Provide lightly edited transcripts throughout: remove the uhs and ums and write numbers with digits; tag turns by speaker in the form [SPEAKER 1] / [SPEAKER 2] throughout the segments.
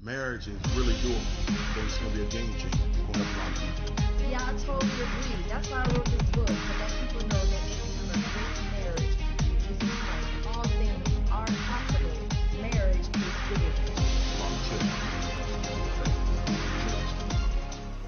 [SPEAKER 1] marriage is really doable. So it's going to be a game changer. It's going to help a lot of people.
[SPEAKER 2] Yeah, I totally agree. That's why I wrote this book, to let people know that they can have a great marriage. Jesus Christ, all things are possible. Marriage is doable.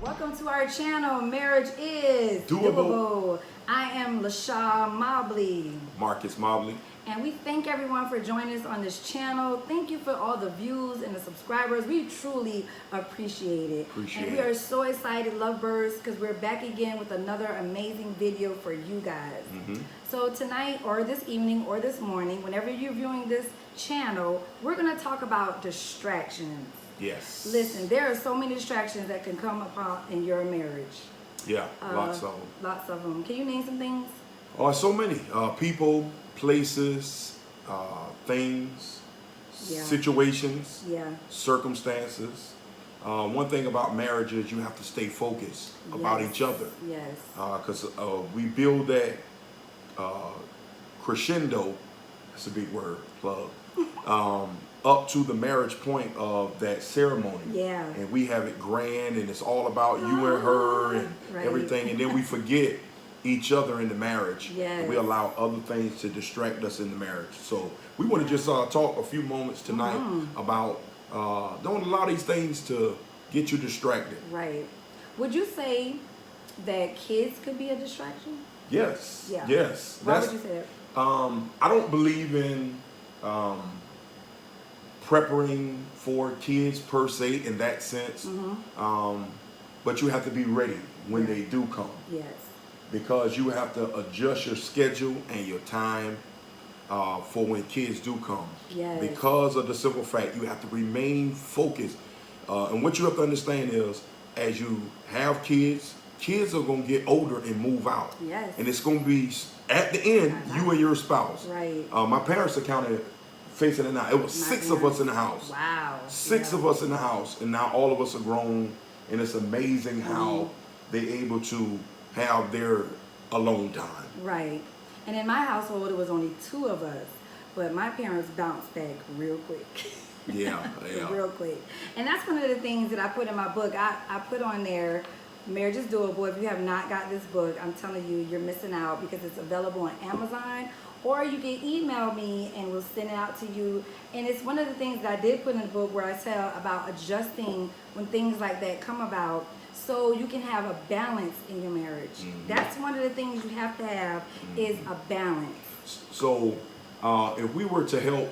[SPEAKER 2] Welcome to our channel, Marriage is
[SPEAKER 3] Doable.
[SPEAKER 2] I am LaShaw Mobley.
[SPEAKER 3] Marcus Mobley.
[SPEAKER 2] And we thank everyone for joining us on this channel. Thank you for all the views and the subscribers. We truly appreciate it. And we are so excited, lovebirds, because we're back again with another amazing video for you guys. So tonight, or this evening, or this morning, whenever you're viewing this channel, we're going to talk about distractions.
[SPEAKER 3] Yes.
[SPEAKER 2] Listen, there are so many distractions that can come upon in your marriage.
[SPEAKER 3] Yeah, lots of them.
[SPEAKER 2] Lots of them. Can you name some things?
[SPEAKER 3] Oh, so many. People, places, things, situations, circumstances. One thing about marriage is you have to stay focused about each other.
[SPEAKER 2] Yes.
[SPEAKER 3] Because we build that crescendo, that's a big word, plug, up to the marriage point of that ceremony.
[SPEAKER 2] Yeah.
[SPEAKER 3] And we have it grand and it's all about you and her and everything. And then we forget each other in the marriage.
[SPEAKER 2] Yes.
[SPEAKER 3] And we allow other things to distract us in the marriage. So we want to just talk a few moments tonight about don't allow these things to get you distracted.
[SPEAKER 2] Right. Would you say that kids could be a distraction?
[SPEAKER 3] Yes.
[SPEAKER 2] Yeah.
[SPEAKER 3] Yes.
[SPEAKER 2] Why would you say that?
[SPEAKER 3] I don't believe in preparing for kids per se in that sense. But you have to be ready when they do come.
[SPEAKER 2] Yes.
[SPEAKER 3] Because you have to adjust your schedule and your time for when kids do come.
[SPEAKER 2] Yes.
[SPEAKER 3] Because of the simple fact you have to remain focused. And what you have to understand is as you have kids, kids are going to get older and move out.
[SPEAKER 2] Yes.
[SPEAKER 3] And it's going to be, at the end, you and your spouse.
[SPEAKER 2] Right.
[SPEAKER 3] My parents accounted, facing it now, it was six of us in the house.
[SPEAKER 2] Wow.
[SPEAKER 3] Six of us in the house. And now all of us are grown. And it's amazing how they're able to have their alone time.
[SPEAKER 2] Right. And in my household, it was only two of us. But my parents bounced back real quick.
[SPEAKER 3] Yeah, yeah.
[SPEAKER 2] Real quick. And that's one of the things that I put in my book. I put on there, Marriage is Doable. If you have not got this book, I'm telling you, you're missing out because it's available on Amazon. Or you can email me and we'll send it out to you. And it's one of the things that I did put in the book where I tell about adjusting when things like that come about so you can have a balance in your marriage. That's one of the things you have to have is a balance.
[SPEAKER 3] So if we were to help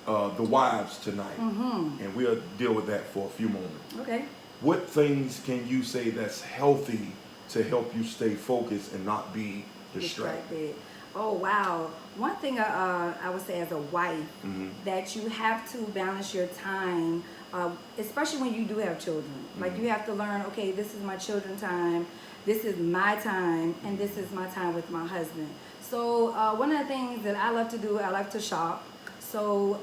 [SPEAKER 3] the wives tonight, and we'll deal with that for a few moments.
[SPEAKER 2] Okay.
[SPEAKER 3] What things can you say that's healthy to help you stay focused and not be distracted?
[SPEAKER 2] Oh, wow. One thing I would say as a wife, that you have to balance your time, especially when you do have children. Like you have to learn, okay, this is my children's time, this is my time, and this is my time with my husband. So one of the things that I love to do, I like to shop. So,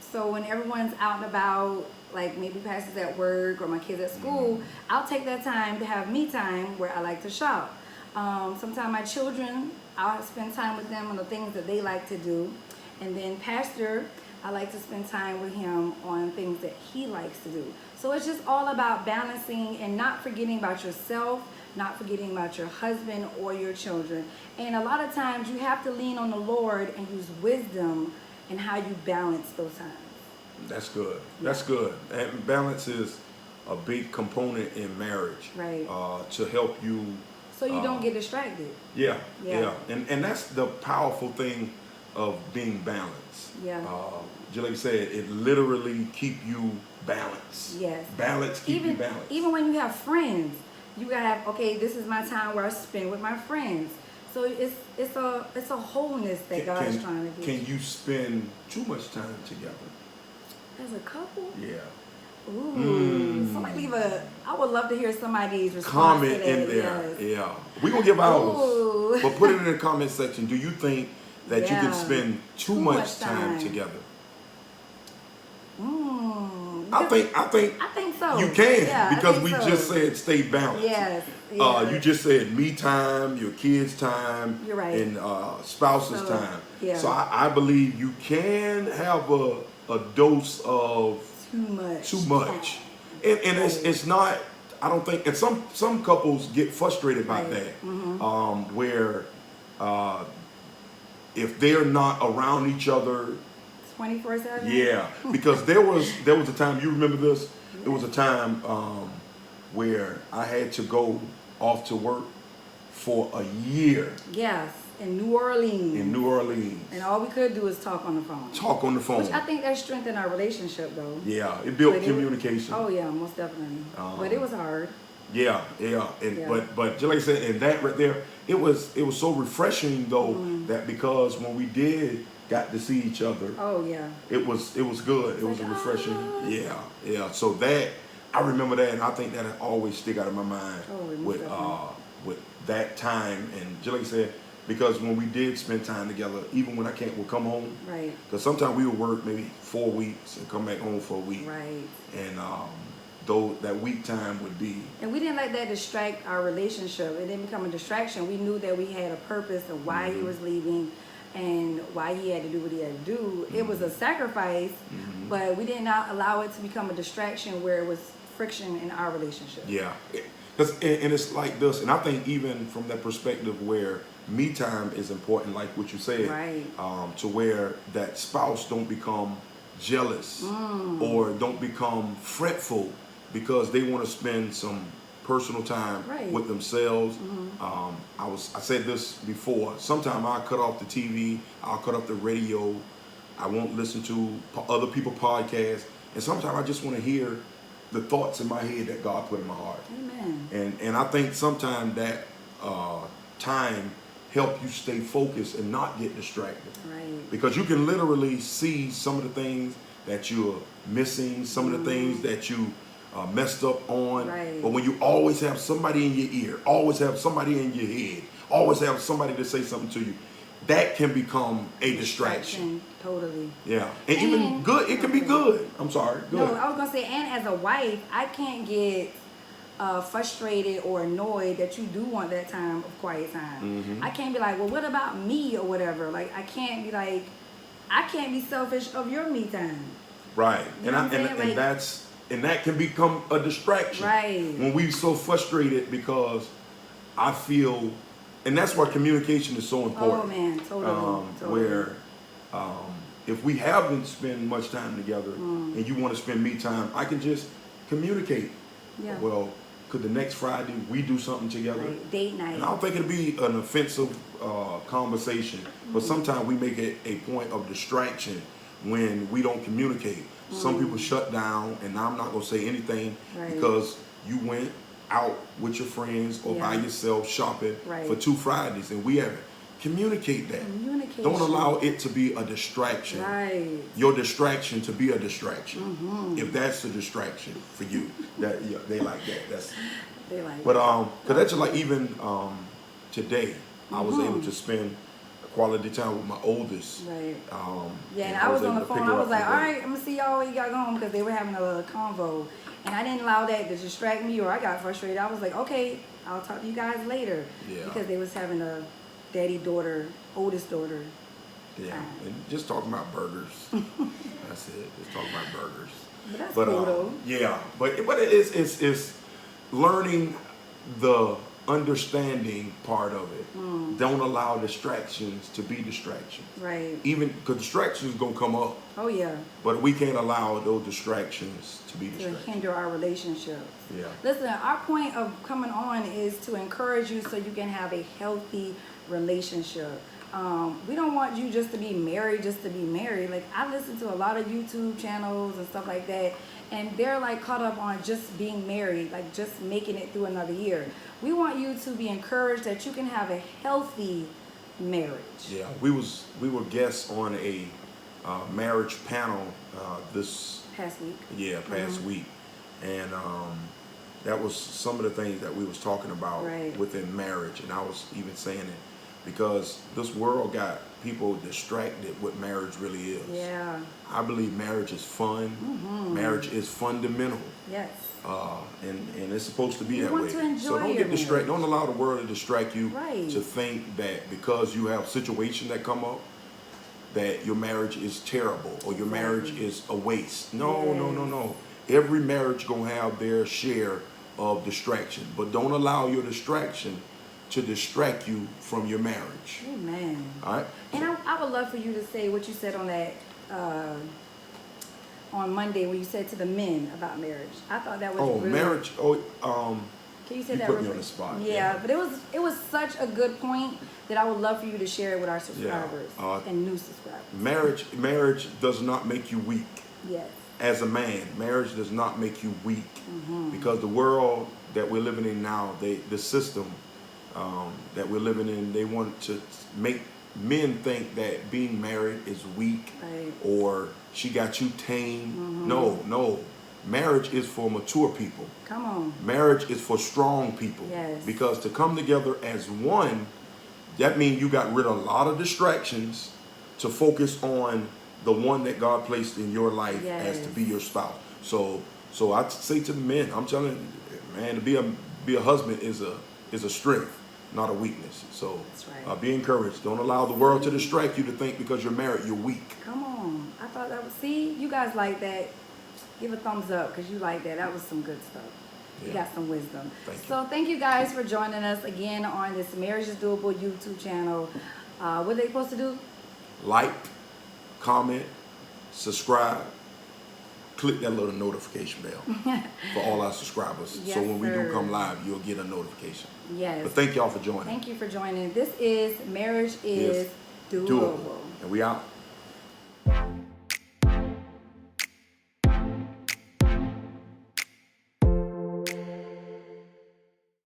[SPEAKER 2] so when everyone's out and about, like maybe Pastor's at work or my kids at school, I'll take that time to have me time where I like to shop. Sometimes my children, I'll spend time with them on the things that they like to do. And then Pastor, I like to spend time with him on things that he likes to do. So it's just all about balancing and not forgetting about yourself, not forgetting about your husband or your children. And a lot of times you have to lean on the Lord and use wisdom in how you balance those times.
[SPEAKER 3] That's good. That's good. And balance is a big component in marriage.
[SPEAKER 2] Right.
[SPEAKER 3] To help you.
[SPEAKER 2] So you don't get distracted.
[SPEAKER 3] Yeah. And that's the powerful thing of being balanced.
[SPEAKER 2] Yeah.
[SPEAKER 3] Just like you said, it literally keep you balanced.
[SPEAKER 2] Yes.
[SPEAKER 3] Balance, keep you balanced.
[SPEAKER 2] Even when you have friends, you gotta have, okay, this is my time where I spend with my friends. So it's a wholeness that God is trying to do.
[SPEAKER 3] Can you spend too much time together?
[SPEAKER 2] As a couple?
[SPEAKER 3] Yeah.
[SPEAKER 2] Ooh. Somebody leave I would love to hear somebody's response
[SPEAKER 3] comment
[SPEAKER 2] to that.
[SPEAKER 3] in there.
[SPEAKER 2] Yes.
[SPEAKER 3] Yeah. We're gonna give ours.
[SPEAKER 2] Ooh.
[SPEAKER 3] But put it in the comment section. Do you think that you can spend too much time together? I think
[SPEAKER 2] so.
[SPEAKER 3] you can,
[SPEAKER 2] Yeah,
[SPEAKER 3] because we just said stay balanced.
[SPEAKER 2] Yes.
[SPEAKER 3] You just said me time, your kids time,
[SPEAKER 2] You're right.
[SPEAKER 3] and spouse's time.
[SPEAKER 2] Yeah.
[SPEAKER 3] So I believe you can have a dose of
[SPEAKER 2] too much.
[SPEAKER 3] Too much. And it's not, I don't think, and some couples get frustrated by
[SPEAKER 2] Right.
[SPEAKER 3] that, where if they're not around each other,
[SPEAKER 2] 24/7.
[SPEAKER 3] yeah, because there was a time, you remember this? There was a time where I had to go off to work for a year
[SPEAKER 2] Yes, in New Orleans.
[SPEAKER 3] in New Orleans.
[SPEAKER 2] And all we could do is talk on the phone.
[SPEAKER 3] Talk on the phone.
[SPEAKER 2] Which I think that strengthened our relationship, though.
[SPEAKER 3] Yeah, it built
[SPEAKER 2] But
[SPEAKER 3] communication.
[SPEAKER 2] Oh yeah, most definitely. But it was hard.
[SPEAKER 3] Yeah. And
[SPEAKER 2] Yeah.
[SPEAKER 3] but just like I said, and that right there, it was so refreshing though, that because when we did got to see each other,
[SPEAKER 2] Oh yeah.
[SPEAKER 3] it was good. It was a refreshing. Yeah. So that I remember that, and I think that always stick out of my mind
[SPEAKER 2] Oh, most
[SPEAKER 3] with
[SPEAKER 2] definitely.
[SPEAKER 3] with that time. And just like I said, because when we did spend time together, even when would come home,
[SPEAKER 2] Right.
[SPEAKER 3] because sometimes we would work maybe 4 weeks and come back home for a week,
[SPEAKER 2] Right.
[SPEAKER 3] and though that week time would be.
[SPEAKER 2] And we didn't let that distract our relationship. It didn't become a distraction. We knew that we had a purpose of why he was leaving and why he had to do what he had to do. It was a sacrifice, but we did not allow it to become a distraction where it was friction in our relationship.
[SPEAKER 3] Yeah, and it's like this, and I think even from that perspective where me time is important, like what you said,
[SPEAKER 2] Right.
[SPEAKER 3] to where that spouse don't become jealous or don't become fretful because they want to spend some personal time
[SPEAKER 2] Right.
[SPEAKER 3] with themselves. I said this before. Sometimes I cut off the TV, I'll cut off the radio. I won't listen to other people's podcasts, and sometimes I just want to hear the thoughts in my head that God put in my heart.
[SPEAKER 2] Amen.
[SPEAKER 3] And I think sometimes that time help you stay focused and not get distracted.
[SPEAKER 2] Right.
[SPEAKER 3] Because you can literally see some of the things that you're missing, some of the things that you messed up on.
[SPEAKER 2] Right.
[SPEAKER 3] But when you always have somebody in your ear, always have somebody in your head, always have somebody to say something to you, that can become a distraction.
[SPEAKER 2] Totally.
[SPEAKER 3] Yeah. And even good, it can be good. I'm sorry. Good.
[SPEAKER 2] No, I was gonna say, and as a wife, I can't get frustrated or annoyed that you do want that time of quiet time. I can't be like, well, what about me or whatever. Like, I can't be like, I can't be selfish of your me time.
[SPEAKER 3] Right.
[SPEAKER 2] You know what I'm saying? Like-
[SPEAKER 3] And that can become a distraction.
[SPEAKER 2] Right.
[SPEAKER 3] When we so frustrated because I feel, and that's why communication is so important.
[SPEAKER 2] Oh man, totally. Totally.
[SPEAKER 3] Where if we haven't spent much time together and you want to spend me time, I can just communicate.
[SPEAKER 2] Yeah.
[SPEAKER 3] Well, could the next Friday we do something together?
[SPEAKER 2] Like date night.
[SPEAKER 3] And I don't think it'd be an offensive conversation, but sometimes we make it a point of distraction when we don't communicate. Some people shut down, and I'm not gonna say anything
[SPEAKER 2] Right.
[SPEAKER 3] because you went out with your friends or by
[SPEAKER 2] Yeah.
[SPEAKER 3] yourself shopping
[SPEAKER 2] Right.
[SPEAKER 3] for 2 Fridays, and we haven't. Communicate that.
[SPEAKER 2] Communication.
[SPEAKER 3] Don't allow it to be a distraction.
[SPEAKER 2] Right.
[SPEAKER 3] Your distraction to be a distraction. If that's a distraction for you, that yeah, they like that. That's.
[SPEAKER 2] They like.
[SPEAKER 3] But cause that's just like even today, I was able to spend quality time with my oldest.
[SPEAKER 2] Right.
[SPEAKER 3] Um,
[SPEAKER 2] Yeah, and
[SPEAKER 3] and
[SPEAKER 2] I was
[SPEAKER 3] able
[SPEAKER 2] on the
[SPEAKER 3] to pick
[SPEAKER 2] phone.
[SPEAKER 3] her
[SPEAKER 2] I
[SPEAKER 3] up
[SPEAKER 2] was like,
[SPEAKER 3] from
[SPEAKER 2] all
[SPEAKER 3] work.
[SPEAKER 2] right, I'm gonna see y'all when you got home because they were having a little convo, and I didn't allow that to distract me or I got frustrated. I was like, okay, I'll talk to you guys later.
[SPEAKER 3] Yeah.
[SPEAKER 2] Because they was having a daddy-daughter, oldest daughter.
[SPEAKER 3] Yeah, and just talking about burgers. That's it. Just talking about burgers.
[SPEAKER 2] But that's cool though.
[SPEAKER 3] Yeah, but it is it's learning the understanding part of it. Don't allow distractions to be distractions.
[SPEAKER 2] Right.
[SPEAKER 3] Even because distractions gonna come up,
[SPEAKER 2] Oh yeah.
[SPEAKER 3] but we can't allow those distractions to be
[SPEAKER 2] To
[SPEAKER 3] distractions.
[SPEAKER 2] hinder our relationship.
[SPEAKER 3] Yeah.
[SPEAKER 2] Listen, our point of coming on is to encourage you so you can have a healthy relationship. We don't want you just to be married, just to be married. Like, I listen to a lot of YouTube channels and stuff like that, and they're like caught up on just being married, like just making it through another year. We want you to be encouraged that you can have a healthy marriage.
[SPEAKER 3] Yeah, we were guests on a marriage panel this
[SPEAKER 2] Past week.
[SPEAKER 3] past week, and that was some of the things that we was talking about
[SPEAKER 2] Right.
[SPEAKER 3] within marriage, and I was even saying it because this world got people distracted what marriage really is.
[SPEAKER 2] Yeah.
[SPEAKER 3] I believe marriage is fun. Marriage is fundamental.
[SPEAKER 2] Yes.
[SPEAKER 3] And it's supposed to be
[SPEAKER 2] You
[SPEAKER 3] that
[SPEAKER 2] want
[SPEAKER 3] way.
[SPEAKER 2] to enjoy
[SPEAKER 3] So don't
[SPEAKER 2] your
[SPEAKER 3] get distracted.
[SPEAKER 2] marriage.
[SPEAKER 3] Don't allow the world to distract you
[SPEAKER 2] Right.
[SPEAKER 3] to think that because you have situations that come up that your marriage is terrible or your marriage is a waste. No,
[SPEAKER 2] Yes.
[SPEAKER 3] no, no, no. Every marriage gonna have their share of distraction, but don't allow your distraction to distract you from your marriage.
[SPEAKER 2] Amen.
[SPEAKER 3] All right.
[SPEAKER 2] And I would love for you to say what you said on that on Monday when you said to the men about marriage. I thought that was really,
[SPEAKER 3] marriage.
[SPEAKER 2] Can you say
[SPEAKER 3] You
[SPEAKER 2] that?
[SPEAKER 3] put
[SPEAKER 2] real
[SPEAKER 3] me on
[SPEAKER 2] quick?
[SPEAKER 3] the spot.
[SPEAKER 2] Yeah, but it was such a good point that I would love for you to share it with our subscribers and new subscribers.
[SPEAKER 3] Marriage does not make you weak.
[SPEAKER 2] Yes.
[SPEAKER 3] As a man, marriage does not make you weak, because the world that we're living in now, the system that we're living in, they want to make men think that being married is weak,
[SPEAKER 2] Right.
[SPEAKER 3] or she got you tame. No. Marriage is for mature people.
[SPEAKER 2] Come on.
[SPEAKER 3] Marriage is for strong people.
[SPEAKER 2] Yes.
[SPEAKER 3] Because to come together as one, that means you got rid of a lot of distractions to focus on the one that God placed in your life as to be your spouse. So I say to the men, I'm telling you, man, to be a husband is a strength, not a weakness. So
[SPEAKER 2] That's right.
[SPEAKER 3] be encouraged. Don't allow the world to distract you to think because you're married you're weak.
[SPEAKER 2] Come on. I thought that was, see, you guys like that. Give a thumbs up because you like that. That was some good stuff. You
[SPEAKER 3] Yeah.
[SPEAKER 2] got some wisdom.
[SPEAKER 3] Thank you.
[SPEAKER 2] So thank you guys for joining us again on this Marriage is Doable YouTube channel. What are they supposed to do?
[SPEAKER 3] Like, comment, subscribe, click that little notification bell for all our subscribers.
[SPEAKER 2] Yes,
[SPEAKER 3] so when we do
[SPEAKER 2] sir.
[SPEAKER 3] come live, you'll get a notification.
[SPEAKER 2] Yes.
[SPEAKER 3] But thank y'all for joining.
[SPEAKER 2] Thank you for joining. This is Marriage is Doable.
[SPEAKER 3] And we out.